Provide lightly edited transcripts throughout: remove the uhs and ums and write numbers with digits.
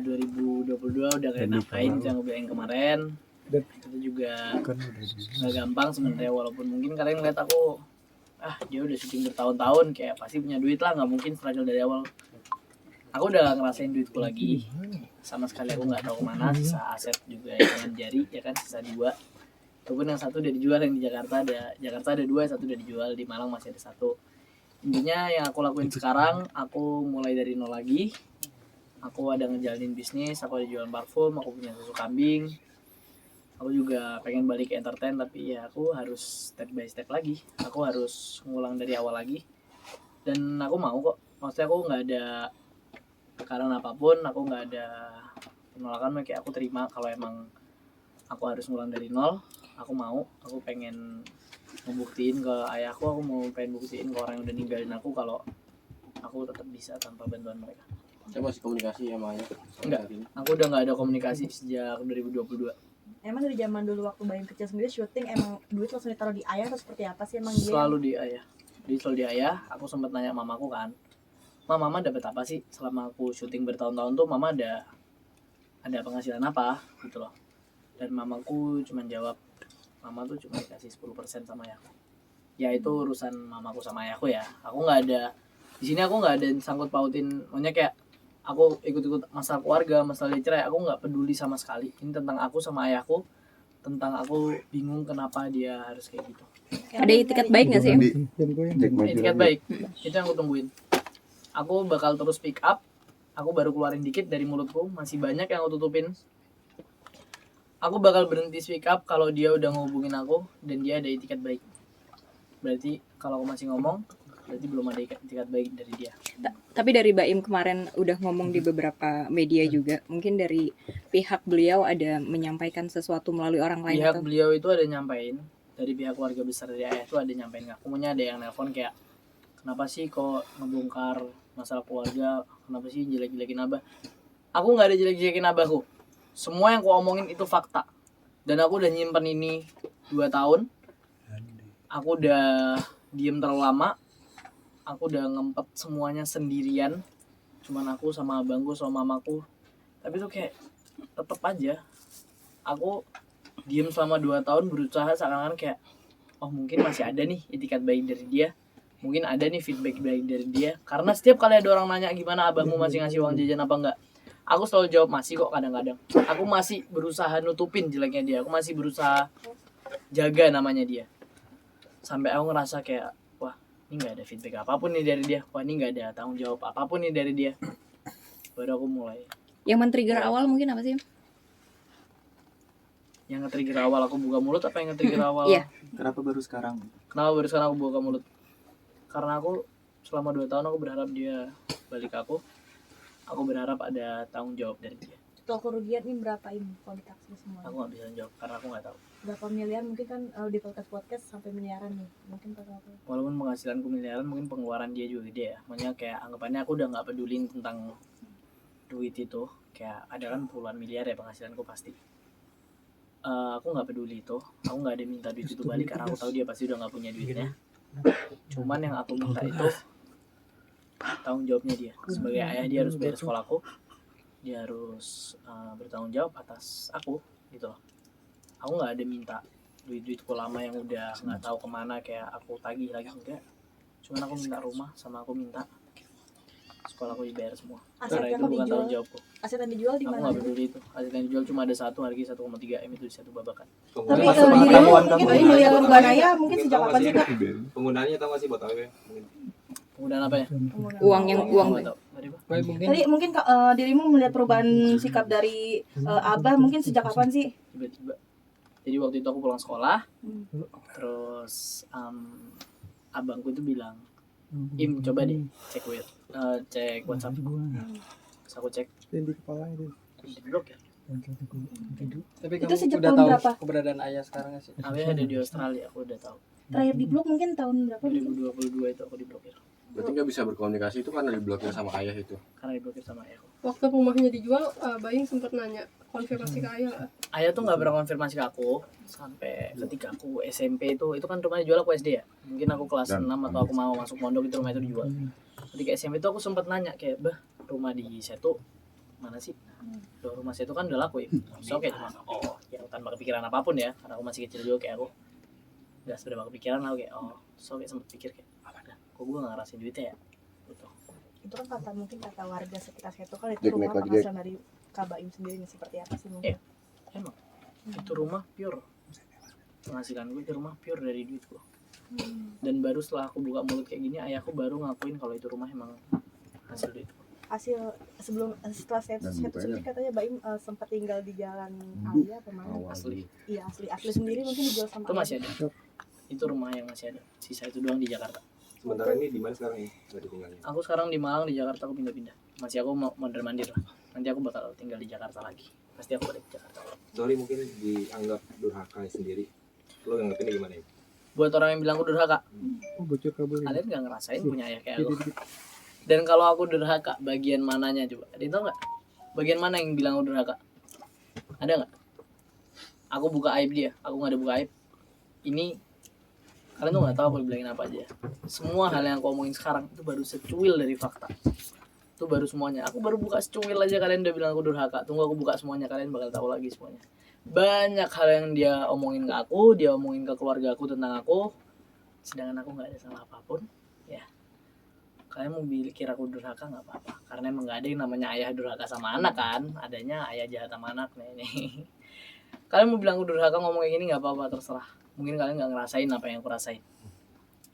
2022 udah kayak ngapain yang gue bilang kemarin. Itu juga gak gampang sebenarnya, walaupun mungkin kalian ngeliat aku dia udah syuting bertahun-tahun kayak pasti punya duit lah, nggak mungkin struggle dari awal. Aku udah ngerasain duitku lagi, sama sekali aku nggak tahu kemana. Sisa aset juga dengan jari ya kan, sisa 2. Walaupun yang satu udah dijual, yang di Jakarta ada 2, yang satu udah dijual, di Malang masih ada 1. Intinya yang aku lakuin sekarang, aku mulai dari nol lagi. Aku ada ngejalanin bisnis, aku ada jualan parfum, aku punya susu kambing. Aku juga pengen balik ke entertain, tapi ya aku harus step by step lagi. Aku harus ngulang dari awal lagi. Dan aku mau kok, maksudnya aku nggak ada tekanan apapun, aku nggak ada penolakan, kayak aku terima kalau emang aku harus ngulang dari nol. Aku mau, aku pengen membuktiin ke ayahku, aku mau pengen buktiin ke orang yang udah ninggalin aku kalau aku tetap bisa tanpa bantuan mereka. Saya masih komunikasi sama ayah? Enggak, aku udah nggak ada komunikasi sejak 2022. Emang dari zaman dulu waktu Bayang kecil sendiri syuting, emang duit langsung ditaruh di ayah atau seperti apa sih emang dia? Selalu di ayah. Selalu di ayah. Aku sempat nanya mamaku kan, mama dapat apa sih selama aku syuting bertahun-tahun tuh, mama ada penghasilan apa gitu loh. Dan mamaku cuma jawab, mama tuh cuma dikasih 10% sama ayahku. Ya itu urusan mamaku sama ayahku ya. Aku nggak ada di sini, aku nggak ada sangkut pautin. Maksudnya kayak aku ikut-ikut masalah keluarga, masalah cerai, aku nggak peduli sama sekali. Ini tentang aku sama ayahku, tentang aku bingung kenapa dia harus kayak gitu. Ada itikat baik nggak sih? Itikat baik, itu yang aku tungguin. Aku bakal terus pick up. Aku baru keluarin dikit dari mulutku, masih banyak yang aku tutupin. Aku bakal berhenti speak up kalau dia udah ngehubungin aku dan dia ada itikat baik. Berarti kalau aku masih ngomong, berarti belum ada itikat baik dari dia. Tapi dari Baim kemarin udah ngomong di beberapa media juga, mungkin dari pihak beliau ada menyampaikan sesuatu melalui orang lain Pihak atau? beliau itu ada nyampein, dari pihak keluarga besar dari ayah itu ada nyampein ke aku. Ada yang nelpon kayak, kenapa sih kok ngebongkar masalah keluarga, kenapa sih jelek-jelekin abah. Aku gak ada jelek-jelekin abahku. Semua yang aku omongin itu fakta. Dan aku udah nyimpen ini 2 tahun. Aku udah diem terlalu lama. Aku udah ngempet semuanya sendirian. Cuman aku sama abangku sama mamaku. Tapi tuh kayak tetep aja aku diem selama 2 tahun, berusaha seakan-akan kayak mungkin masih ada nih itikat baik dari dia, mungkin ada nih feedback baik dari dia. Karena setiap kali ada orang nanya gimana abahmu masih ngasih uang jajan apa enggak, aku selalu jawab masih kok. Kadang-kadang aku masih berusaha nutupin jeleknya dia, aku masih berusaha jaga namanya dia. Sampai aku ngerasa kayak ini nggak ada feedback apapun nih dari dia, ini nggak ada tanggung jawab apapun nih dari dia. Baru aku mulai. Yang men-trigger awal mungkin apa sih? Yang nge-trigger awal aku buka mulut apa yang nge-trigger awal? Iya. Kenapa baru sekarang aku buka mulut? Karena aku selama 2 tahun aku berharap dia balik ke aku. Aku berharap ada tanggung jawab dari dia. Total kerugian ini berapa ini kalau ditaksir semua? Aku nggak bisa jawab karena aku nggak tahu. Berapa miliar mungkin kan di podcast sampai miliaran nih, mungkin total. Walaupun penghasilanku miliaran, mungkin pengeluaran dia juga gede ya. Makanya kayak anggapannya aku udah nggak pedulin tentang duit itu. Kayak ada kan puluhan miliar ya penghasilanku pasti. Aku nggak peduli itu. Aku nggak ada minta duit itu balik karena aku tahu dia pasti udah nggak punya duitnya. Cuman yang aku minta itu tanggung jawabnya dia. Sebagai ayah, dia harus bayar sekolahku. Dia harus bertanggung jawab atas aku gitu loh. Aku nggak ada minta duitku lama yang udah nggak tahu kemana kayak aku tagih lagi, enggak. Cuman aku minta rumah, sama aku minta sekolahku dibayar semua. Karena itu bukan tanggung jawabku. Aset yang dijual di Aku mana? nggak peduli itu. Aset yang dijual cuma ada satu, harga 1,3 M itu di satu babakan. Tapi dirimu mungkin miliar Urbanaya mungkin sejak kapan sih Kak? Penggunaannya tahu nggak sih buat apa ya? Penggunaan apa ya? Uang. Tadi mungkin dirimu melihat perubahan sikap dari Abah mungkin sejak kapan sih? Tiba-tiba. Jadi waktu itu aku pulang sekolah, terus abangku itu bilang, Im coba deh cek WhatsApp. Terus aku cek. Di blok ya. Tapi Itu kamu sejak udah tahun tahu berapa? keberadaan ayah sekarang nggak sih? Ayah ada di Australia, aku udah tahu. Terakhir di blog mungkin tahun berapa? 2022 itu aku diblokir. Berarti nggak bisa berkomunikasi itu karena diblokir sama ayah itu? Karena diblokir sama ayahku. Waktu rumahnya dijual, Baing sempat nanya konfirmasi ke ayah nggak? Ayah tuh nggak pernah konfirmasi ke aku sampai ketika aku SMP itu kan rumahnya dijual aku SD ya. Mungkin aku kelas 6 atau aku mau masuk pondok itu rumah itu dijual. Ketika SMP itu aku sempat nanya kayak, "Bah, rumah di Setu mana sih loh rumah saya itu kan udah laku ya. So kayak cuma ya tanpa kepikiran apapun ya, karena aku masih kecil juga kayak aku nggak seberapa kepikiran lah kayak so kayak sempet pikir kayak dah kok gue nggak ngerasain duitnya ya gitu. Itu kan mungkin kata warga sekitar situ kan itu Jack, rumah naik lagi, penghasilan dari Kak Baim sendiri nih, seperti apa sih mungkin? Emang itu rumah pure penghasilan gue, itu rumah pure dari duit gue. Dan baru setelah aku buka mulut kayak gini, ayahku baru ngakuin kalau itu rumah emang hasil duit gue. Hasil setelah saya sendiri katanya Baim sempat tinggal di jalan Alia apa mana? Asli Iya asli sendiri mungkin dijual sama itu masih ayah. ada, itu rumah yang masih ada, sisa itu doang di Jakarta. Sementara ini di mana sekarang ini? Nggak ditinggalnya. Aku sekarang di Malang, di Jakarta aku pindah-pindah. Masih aku mau mondar-mandir lah. Nanti aku bakal tinggal di Jakarta lagi. Pasti aku balik ke Jakarta. Sorry mungkin dianggap durhaka sendiri. Lo nganggapinnya gimana ya? Buat orang yang bilang aku durhaka, bocor kabel. kalian nggak ngerasain punya ayah kayak aku. Dan kalau aku durhaka, bagian mananya coba? Ada tau nggak? Bagian mana yang bilang aku durhaka? Ada nggak? Aku buka aib dia, aku nggak ada buka aib. Ini kalian tuh nggak tahu aku dibilangin apa aja. Semua hal yang aku omongin sekarang itu baru secuil dari fakta. Itu baru semuanya. Aku baru buka secuil aja kalian udah bilang aku durhaka. Tunggu aku buka semuanya, kalian bakal tahu lagi semuanya. Banyak hal yang dia omongin ke aku, dia omongin ke keluarga aku tentang aku, sedangkan aku nggak ada salah apapun. Ya, kalian mau kira aku durhaka nggak apa-apa, karena emang nggak ada yang namanya ayah durhaka sama anak kan, adanya ayah jahat sama anak nih. Kalian mau bilang aku durhaka ngomong kayak gini nggak apa-apa, terserah. Mungkin kalian nggak ngerasain apa yang aku rasain.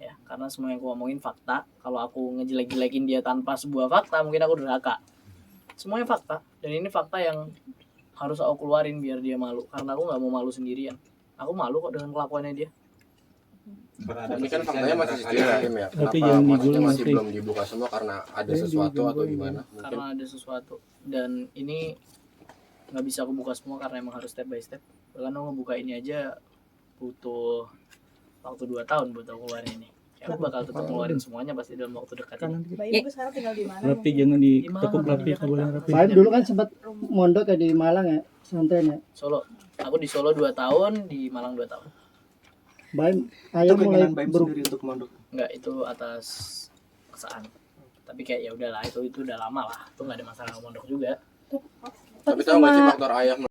Ya, karena semua yang aku ngomongin fakta. Kalau aku ngejelek-jelekin dia tanpa sebuah fakta, mungkin aku durhaka. Semuanya fakta, dan ini fakta yang harus aku keluarin biar dia malu, karena aku nggak mau malu sendirian. Aku malu kok dengan kelakuannya dia. Tapi kan faktanya masih sejarah ya. Tapi Kenapa jangan maksudnya digulung masih nanti. belum dibuka semua karena ada sesuatu atau gimana? Mungkin Karena ada sesuatu, dan ini nggak bisa aku buka semua karena emang harus step by step. Bahkan aku ngebuka ini aja butuh waktu 2 tahun buat aku keluarin ini. Ya, aku bakal tetap ngeluarin semuanya pasti dalam waktu dekat ini. Baim mungkin sekarang tinggal di mana? Rapi mungkin? jangan Di ditekuk Malang, rapi, Jakarta. nggak boleh rapi. Baim dulu kan sempat mondok ya di Malang ya, pesantren ya. Solo. Aku di Solo 2 tahun, di Malang 2 tahun. Baim, ayah mulai sendiri untuk mondok. Enggak, itu atas paksaan. Tapi kayak ya udahlah, itu udah lama lah. Itu nggak ada masalah mondok juga. tapi tahu nggak sih faktor ayah